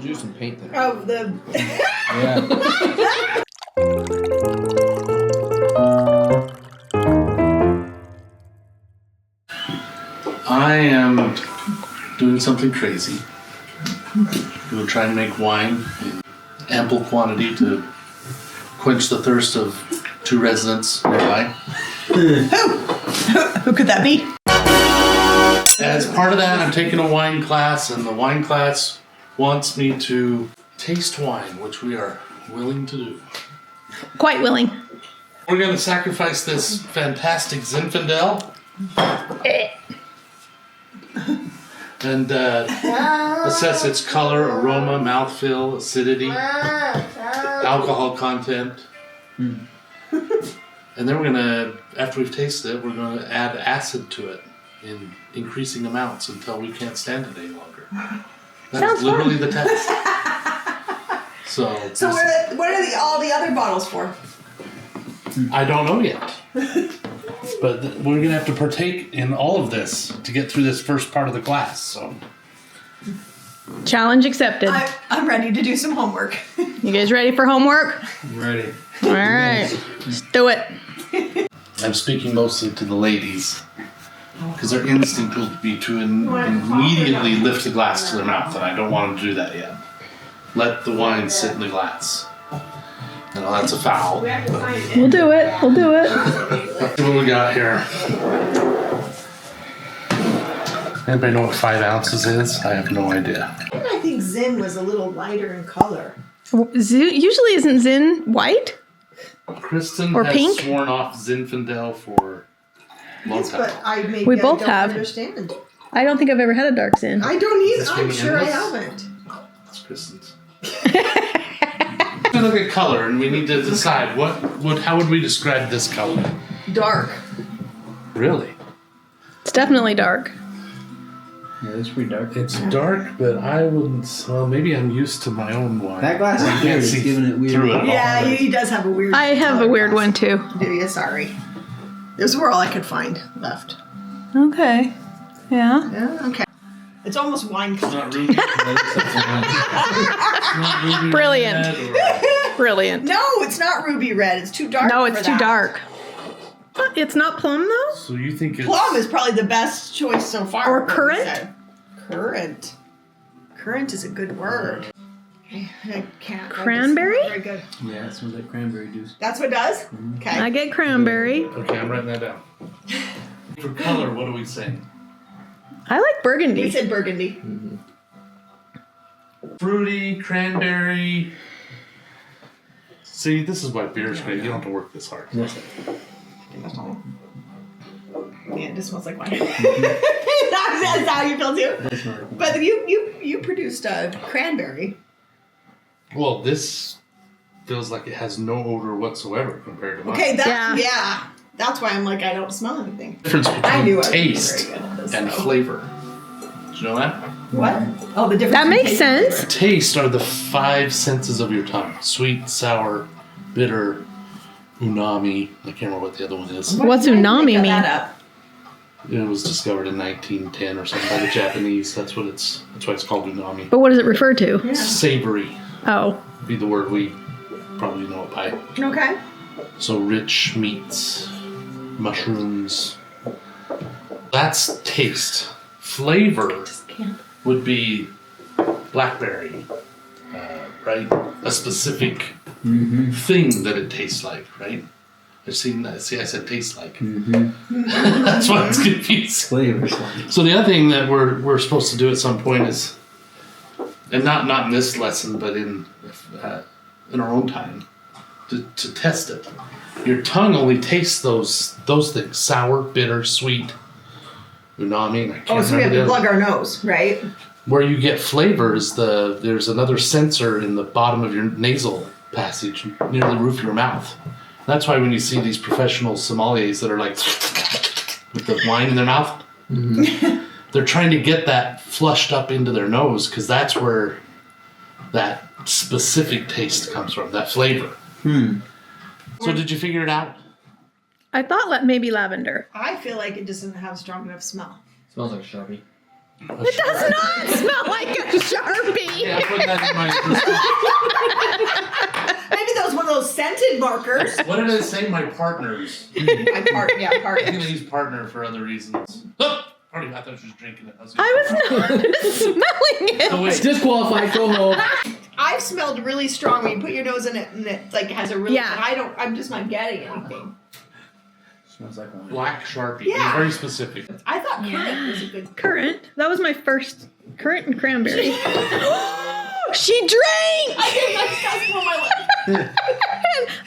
juice and paint there. Oh, the... Yeah. I am doing something crazy. We'll try and make wine in ample quantity to quench the thirst of 2 residents nearby. Who could that be? As part of that, I'm taking a wine class, and the wine class wants me to taste wine, which we are willing to do. Quite willing. We're going to sacrifice this fantastic Zinfandel and assess its color, aroma, mouthfeel, acidity, alcohol content. And then we're going to, after we've tasted it, we're going to add acid to it in increasing amounts until we can't stand it any longer. That's Sounds literally the test. So what are all the other bottles for? I don't know yet. But we're going to have to partake in all of this to get through this first part of the class. So Challenge accepted. I'm ready to do some homework. You guys ready for homework? I'm ready. All right. Let's do it. I'm speaking mostly to the ladies because their instinct will be to immediately lift the glass to their mouth, and I don't want them to do that yet. Let the wine sit in the glass. No, that's a foul. We'll do it. We'll do it. Let's see what we got here. Anybody know what 5 ounces is? I have no idea. I think Zin was a little lighter in color. Usually isn't Zin white? Kristen Or has pink? sworn off Zinfandel for a long time. But I We both don't have. understand. I don't think I've ever had a dark Zin. I don't either. I'm This sure I is- haven't. That's Kristen's. We look at color, and we need to decide how would we describe this color? Dark. Really? It's definitely dark. Yeah, it's pretty dark. It's dark, but I wouldn't. Well, maybe I'm used to my own wine. That glass is I weird. can't It's see giving it weird. through it. Yeah, he does have a weird. I have a color weird glass. one too. Do you? Sorry. Those were all I could find left. Okay. Yeah. Yeah. Okay. It's almost wine It's color. not ruby. It's not ruby Brilliant. red or- Brilliant. No, it's not ruby red. It's too dark. No, it's for too that. dark. It's not plum though? So you think it's Plum is probably the best choice so far. Or what we currant? said. Currant. Currant is a good word. I can't. Cranberry? Very good. Yeah, that's what that cranberry juice. That's what it does? Okay. I get cranberry. Okay, I'm writing that down. For color, what are we saying? I like We burgundy. said burgundy. Fruity, cranberry. See, this is why beer is great. You don't have to work this hard. Yes. Yeah, it just smells like wine. That's how you feel too. That's not. But you produced a cranberry. Well, this feels like it has no odor whatsoever compared to mine. Okay, Yeah. yeah. That's why I'm like I don't smell anything. Difference I knew I between was taste very good at this, and though. flavor. Did you know that? What? Oh, the difference. That in makes taste and sense. flavor. Taste are the 5 senses of your tongue: sweet, sour, bitter, umami. I can't remember what the other one is. What's Why did you umami make mean? that up? It was discovered in 1910 or something by the Japanese. That's why it's called umami. But what does it refer to? Yeah. Savory Oh. would be the word we probably know it by. Okay. So rich meats, mushrooms. That's taste. Flavor would be blackberry, right? A specific thing that it tastes like, right? I've seen that. See, I said tastes like. That's why it's confused. Flavors. So the other thing that we're supposed to do at some point is, and not in this lesson, but in our own time, to test it. Your tongue only tastes those things: sour, bitter, sweet, umami. And I can't Oh, so we have remember to the plug other. our nose, right? Where you get flavors, there's another sensor in the bottom of your nasal passage near the roof of your mouth. That's why when you see these professional sommeliers that are like with the wine in their mouth, they're trying to get that flushed up into their nose because that's where that specific taste comes from, that flavor. So did you figure it out? I thought maybe lavender. I feel like it doesn't have strong enough smell. Smells like a Sharpie. It does not smell like a Sharpie. Yeah, put that in my. Maybe that was one of those scented markers. What did I say? My partners. My part. I'm gonna use partner for other reasons. Oh, I thought she was drinking it. I was not smelling it. Oh, wait. Disqualified. Go home. I've smelled really strong when you put your nose in it and it like has a really. Yeah. I'm just not getting anything. Smells like wine. Black Sharpie. Yeah. It's very specific. I thought currant was a good. Currant. That was my first currant and cranberry. She drank! I just smell my lip.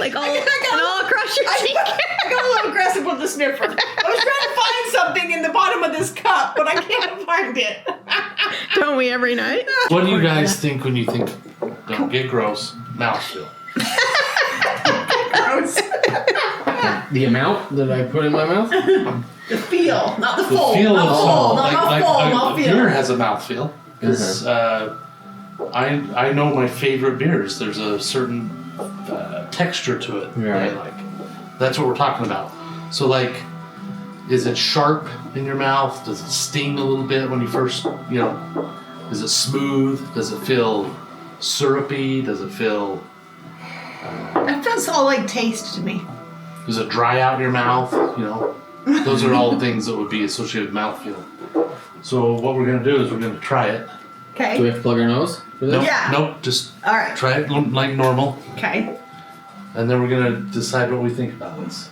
Like all across your cheek. I got a little aggressive with the sniffer. I was trying to find something in the bottom of this cup, but I can't find it. Don't we every night? What do you guys think when you think, don't get gross, mouthfeel? Gross. The amount that I put in my mouth? The feel, not the full. feel not of full, salt. not full, not feel. Beer has a mouthfeel. Because I know my favorite beers. There's a certain texture to it that I like. That's what we're talking about. So like, is it sharp in your mouth? Does it sting a little bit when you first, is it smooth? Does it feel syrupy? Does it feel... That feels all like taste to me. Does it dry out your mouth? Those are all things that would be associated with mouthfeel. So what we're going to do is we're going to try it. Okay. Do we have to plug our nose for this? Nope, Yeah. Nope, just All right. try it like normal. Okay. And then we're going to decide what we think about this.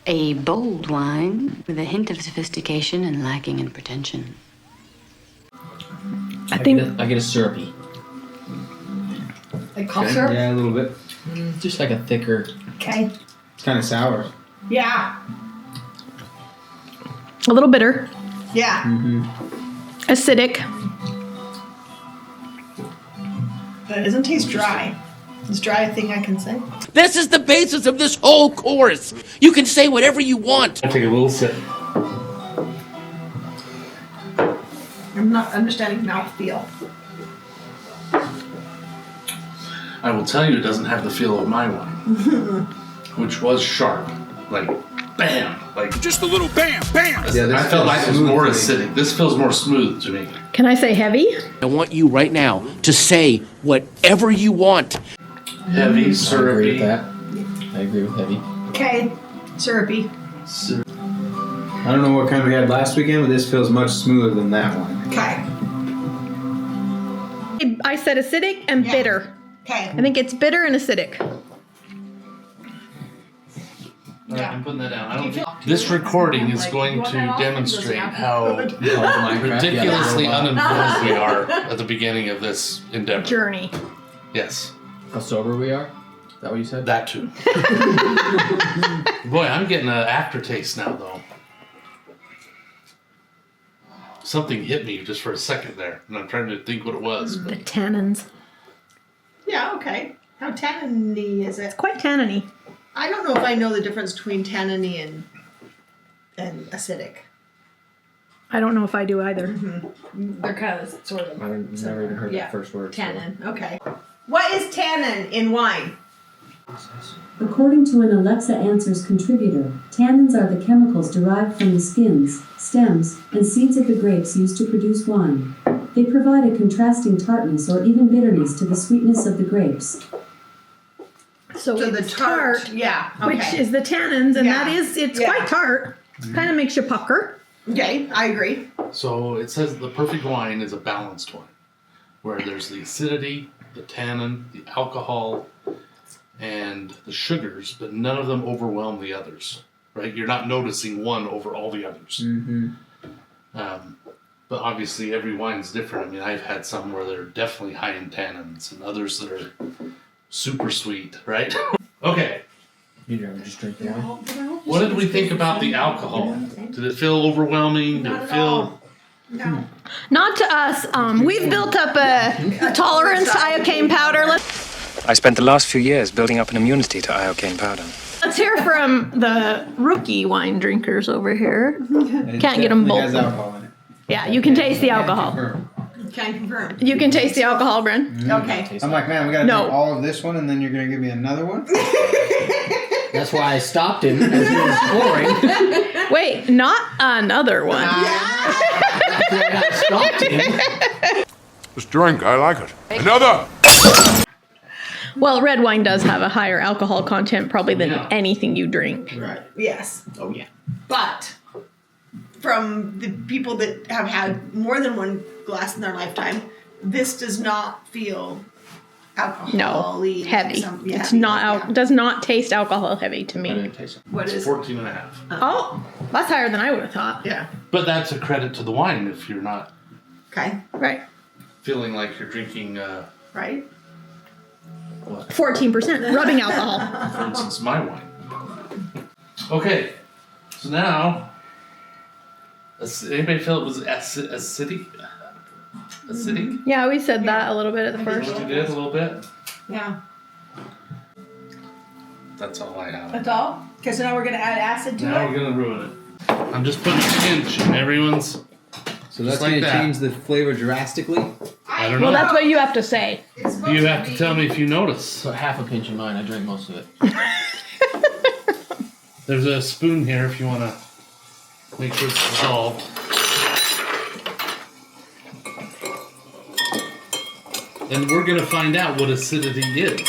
A bold wine with a hint of sophistication and lacking in pretension. I get a syrupy. Like cough syrup? Yeah, a little bit. Just like a thicker. Okay. It's kind of sour. Yeah. A little bitter. Yeah. Acidic. But it doesn't taste dry. Is dry a thing I can say? This is the basis of this whole course. You can say whatever you want. I'll take a little sip. I'm not understanding mouthfeel. I will tell you it doesn't have the feel of my wine. Which was sharp. Like, bam. Like, Just a little bam, bam. Yeah, I felt like it was more acidic. This feels more smooth to me. Can I say heavy? I want you right now to say whatever you want. Heavy, I agree with syrupy. that. I agree with heavy. Okay. Syrupy. I don't know what kind we had last weekend, but this feels much smoother than that one. Okay. I said acidic and bitter. Okay. I think it's bitter and acidic. I'm putting that down. I don't think this recording is going to demonstrate how ridiculously uninformed we are at the beginning of this endeavor. Journey. Yes, How sober we are? Is that what you said? that too. Boy, I'm getting an aftertaste now, though. Something hit me just for a second there, and I'm trying to think what it was. The tannins. Yeah, okay. How tanniny is it? Quite tanniny. I don't know if I know the difference between tanniny and acidic. I don't know if I do either. They're kind of sort of. I've never even heard that first word. Tannin. Okay. What is tannin in wine? According to an Alexa Answers contributor, tannins are the chemicals derived from the skins, stems, and seeds of the grapes used to produce wine. They provide a contrasting tartness or even bitterness to the sweetness of the grapes. So the it's tart. Yeah. Okay. which is the tannins, and Yeah. it's Yeah. quite tart. Kind of makes you pucker. Okay, I agree. So it says the perfect wine is a balanced wine, where there's the acidity, the tannin, the alcohol, and the sugars, but none of them overwhelm the others. Right? You're not noticing one over all the others. But obviously, every wine's different. I mean, I've had some where they're definitely high in tannins, and others that are super sweet. Right? Okay. You'd rather just drink wine? What did we think about the alcohol? Did it feel overwhelming? Did it feel? No. Not to us. We've built up a tolerance to iocane powder. I spent the last few years building up an immunity to iocane powder. Let's hear from the rookie wine drinkers over here. Can't get them It both. has alcohol in it. Yeah, you can taste the alcohol. Confirm. Can I confirm? You can taste the alcohol, Bren. Okay. I'm like, man, we gotta No. drink all of this one, and then you're gonna give me another one? That's why I stopped him as he was pouring. Wait, not another one. That's why I stopped him. This drink, I like it. Another! Well, red wine does have a higher alcohol content probably than Yeah. anything you drink. Right. Yes. Oh yeah. But from the people that have had more than one glass in their lifetime, this does not feel alcohol-y. Heavy. Yeah, It's not does not taste alcohol heavy to I me. didn't taste it. What is? 14 and a half. Oh, that's higher than I would have thought. Yeah. But that's a credit to the wine if you're not Okay. Right. feeling like you're drinking, Right. 14% rubbing alcohol. for instance, my wine. Okay, so now, anybody feel it was acidic? Acidic? Yeah, we said that a little bit at the You first. did a little bit? Yeah. That's all I have. That's all. Okay, so now we're gonna add acid to Now it. we're gonna ruin it. I'm just putting a pinch in everyone's. So that's like going to that. change the flavor drastically. I don't Well, know. that's what you have to say. You have to tell me if you notice. Put half a pinch in mine. I drank most of it. There's a spoon here if you want to make sure it's dissolved. And we're gonna find out what acidity is.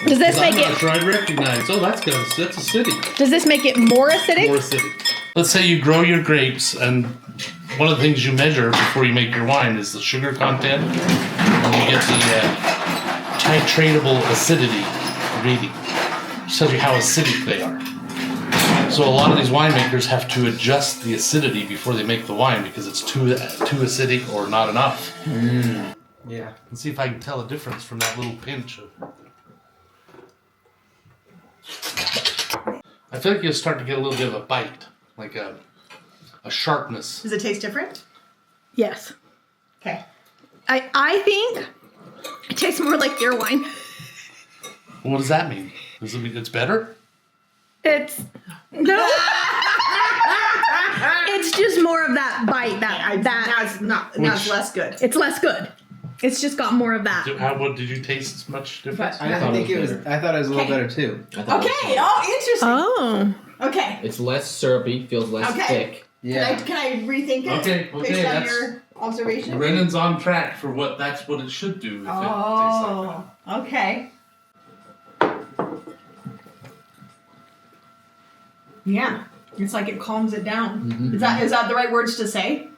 Does this I'm make not it? sure I'd recognize. Oh, that's acidic. Does this make it more acidic? More acidic. Let's say you grow your grapes, and one of the things you measure before you make your wine is the sugar content, and you get the titratable acidity reading. It tells you how acidic they are. So a lot of these winemakers have to adjust the acidity before they make the wine because it's too acidic or not enough. Yeah. Let's see if I can tell a difference from that little pinch of. I feel like you'll start to get a little bit of a bite, like a sharpness. Does it taste different? Yes. Okay. I think it tastes more like your wine. What does that mean? Does it mean it's better? It's no. It's just more of that bite. That Now it's not. Now it's less good. It's less good. It's just got more of that. What did you taste? Much difference? I think it was. I thought it was a little better too. I thought it was Okay. good. Oh, interesting. Oh. Okay. It's less syrupy, feels less Okay. thick. Yeah. Can I rethink it? Okay, Based on that's- your observation. Brennan's on track for that's what it should do. If it tastes like that. Oh. Okay. Yeah. It's like it calms it down. Mm-hmm. Is that the right words to say?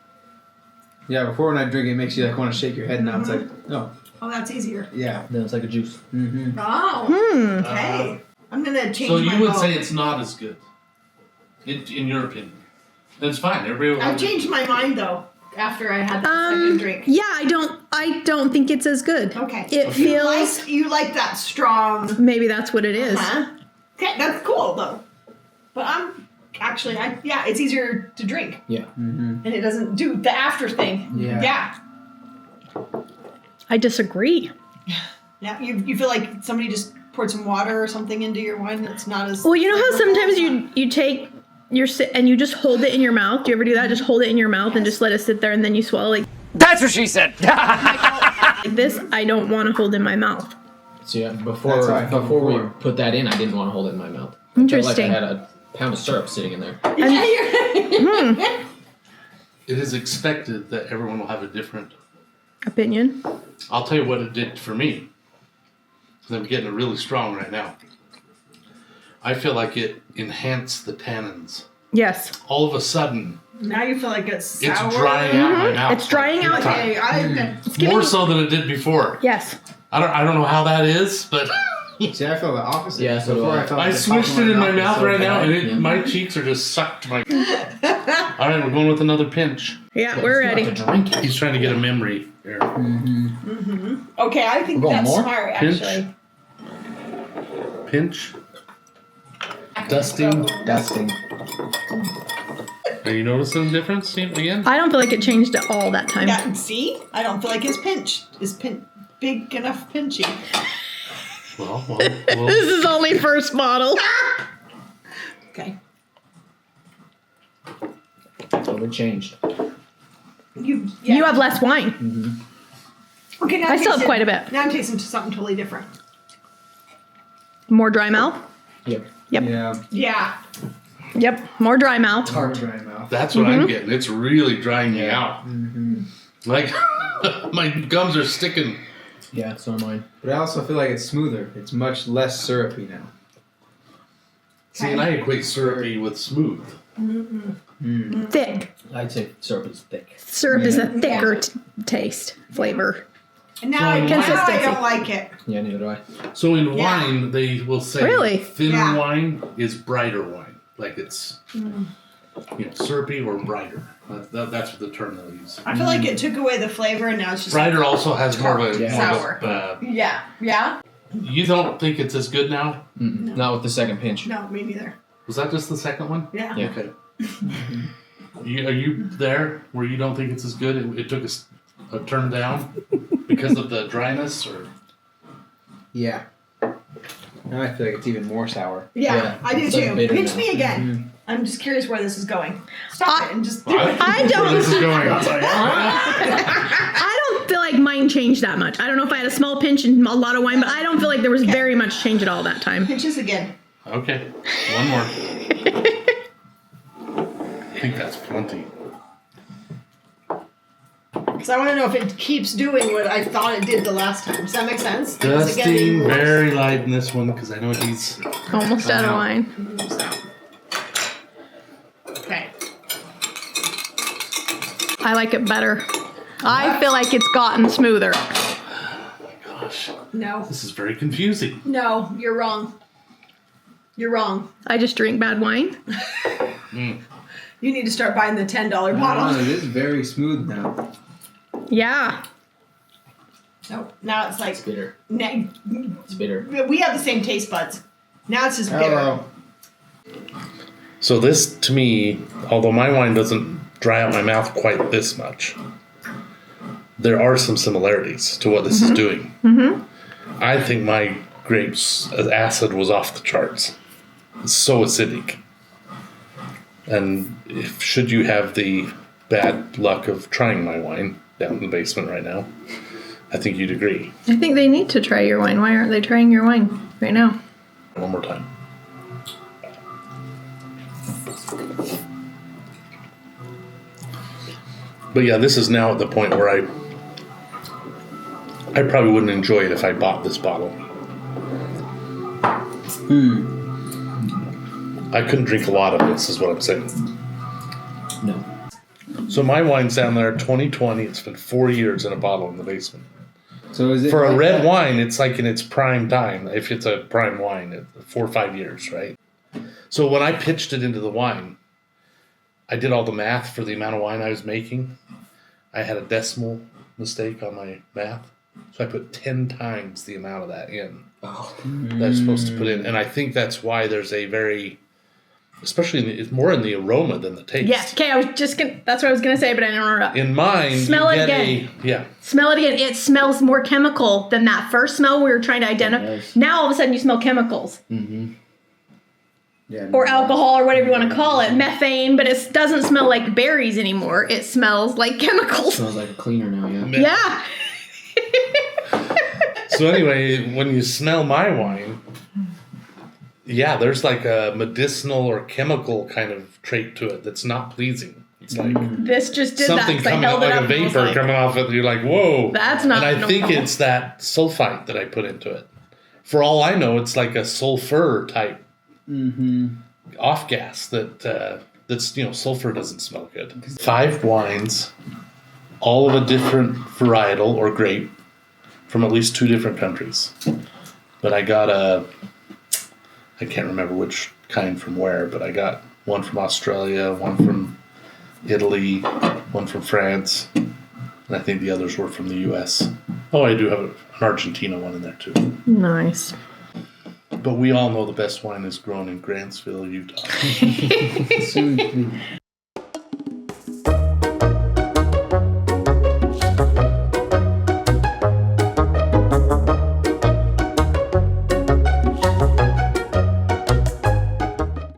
Yeah. Before when I drink, it makes you like want to shake your head. Now it's like, oh, Oh, that's easier. yeah. Then it's like a juice. Mm-hmm. Oh. Okay. I'm gonna change So my you would vote. say it's not as good, in your opinion. That's fine. Everybody will I've have changed my mind though after I had that second drink. Yeah, I don't think it's as good. Okay. It feels You like that strong. maybe that's what it is. Huh? Okay, that's cool though. But I'm actually, it's easier to drink, Yeah. and it doesn't do the after thing. Yeah. Yeah. I disagree. Yeah. You feel like somebody just poured some water or something into your wine that's not as. Well, you know how sometimes you take and you just hold it in your mouth. Do you ever do that? Just hold it in your mouth and just let it sit there, and then you swallow. Like That's what she said. this, I don't want to hold in my mouth. So yeah, That's before how I felt we before. put that in, I didn't want to hold it in my mouth. Interesting. I felt like I had a pound of syrup sitting in there. It is expected that everyone will have a different. Opinion. I'll tell you what it did for me. 'Cause I'm getting it really strong right now. I feel like it enhanced the tannins. Yes. All of a sudden, Now you feel like it's sour. it's drying out my mouth. It's drying out. Okay, More so than it did before. Yes. I don't know how that is, but See, I felt the opposite. Yeah, so do Before I. felt I the switched top of it in my was mouth so right now, bad. and Yeah. my cheeks are just sucked. All right, we're going with another pinch. Yeah, we're It's not ready. to drink it. He's trying to get a memory here. Okay, I think We're going that's more? smart Pinch. actually. Pinch. Dusting. Are you noticing the difference again? I don't feel like it changed at all that time. Yeah, see, I don't feel like his pinch is big enough pinchy. Well, This is only first bottle. Okay, Totally changed. you You have less wine. Okay, now I I'm still have tasting- quite a bit. Now I'm tasting something totally different. More dry mouth. Yep. Yep. Yeah. Yeah. Yep. More dry mouth. Hard dry mouth. That's what I'm getting. It's really drying me out. Like my gums are sticking. Yeah, so am I. But I also feel like it's smoother. It's much less syrupy now. See, and I equate syrupy with smooth. Thick. I'd say syrup is thick. Syrup is a thicker taste, flavor. And now I don't like it. Yeah, neither do I. So in wine, they will say Really? thinner wine is brighter wine. Like it's syrupy or brighter. That's what the term they'll use. I feel like it took away the flavor, and now it's just Brighter also has more of a sour. Yeah. You don't think it's as good now? No. Not with the second pinch. No, me neither. Was that just the second one? Yeah. Okay. Are you there where you don't think it's as good? It took a turn down because of the dryness, or? Yeah. Now I feel like it's even more sour. Yeah, I do it's like too. bitter Pinch now. me again. I'm just curious where this is going. Stop it and just do it. I don't. Where this is going. I don't feel like mine changed that much. I don't know if I had a small pinch and a lot of wine, but I don't feel like there was very much change at all that time. Pinch us again. Okay, one more. I think that's plenty. Because I want to know if it keeps doing what I thought it did the last time. Does that make sense? Is it Dusting getting worse? very light in this one because I know he's Almost out of wine. Okay. I like it better. I feel like it's gotten smoother. gosh. No. This is very confusing. No, you're wrong. You're wrong. I just drink bad wine. You need to start buying the $10 bottle. Oh, it is very smooth now. Yeah. No, now it's like It's bitter. It's bitter. We have the same taste buds. Now it's just bitter. So this, to me, although my wine doesn't dry out my mouth quite this much, there are some similarities to what this is doing. Mm-hmm. I think my grapes' acid was off the charts. It's so acidic. And should you have the bad luck of trying my wine down in the basement right now, I think you'd agree. I think they need to try your wine. Why aren't they trying your wine right now? One more time. But yeah, this is now at the point where I probably wouldn't enjoy it if I bought this bottle. I couldn't drink a lot of this, is what I'm saying. No. So my wine's down there, 2020. It's been 4 years in a bottle in the basement. So is it For a like red that? wine, it's like in its prime time. If it's a prime wine, 4 or 5 years, right? So when I pitched it into the wine, I did all the math for the amount of wine I was making. I had a decimal mistake on my math. So I put 10 times the amount of that in that I'm supposed to put in. And I think that's why there's a very, especially it's more in the aroma than the taste. Yes. Okay, I was just gonna. That's what I was gonna say, but I didn't interrupt. In mine, Smell you it get again. Smell it again. It smells more chemical than that first smell we were trying to identify. Yes. Now all of a sudden you smell chemicals. Mm-hmm. Yeah, Or alcohol or whatever you want to call it. Methane, but it doesn't smell like berries anymore. It smells like chemicals. Smells like a cleaner now, yeah. Yeah. So anyway, when you smell my wine, yeah, there's like a medicinal or chemical kind of trait to it that's not pleasing. It's like This just did something that. 'Cause I coming held out it like up a and I was vapor like, coming off it. You're like, whoa. That's not And I think normal. it's that sulfite that I put into it. For all I know, it's like a sulfur type off gas that's sulfur doesn't smell good. 5 wines, all of a different varietal or grape from at least 2 different countries. But I got I can't remember which kind from where, but I got one from Australia, one from Italy, one from France, and I think the others were from the US. Oh, I do have an Argentina one in there too. Nice. But we all know the best wine is grown in Grantsville, Utah. Soon.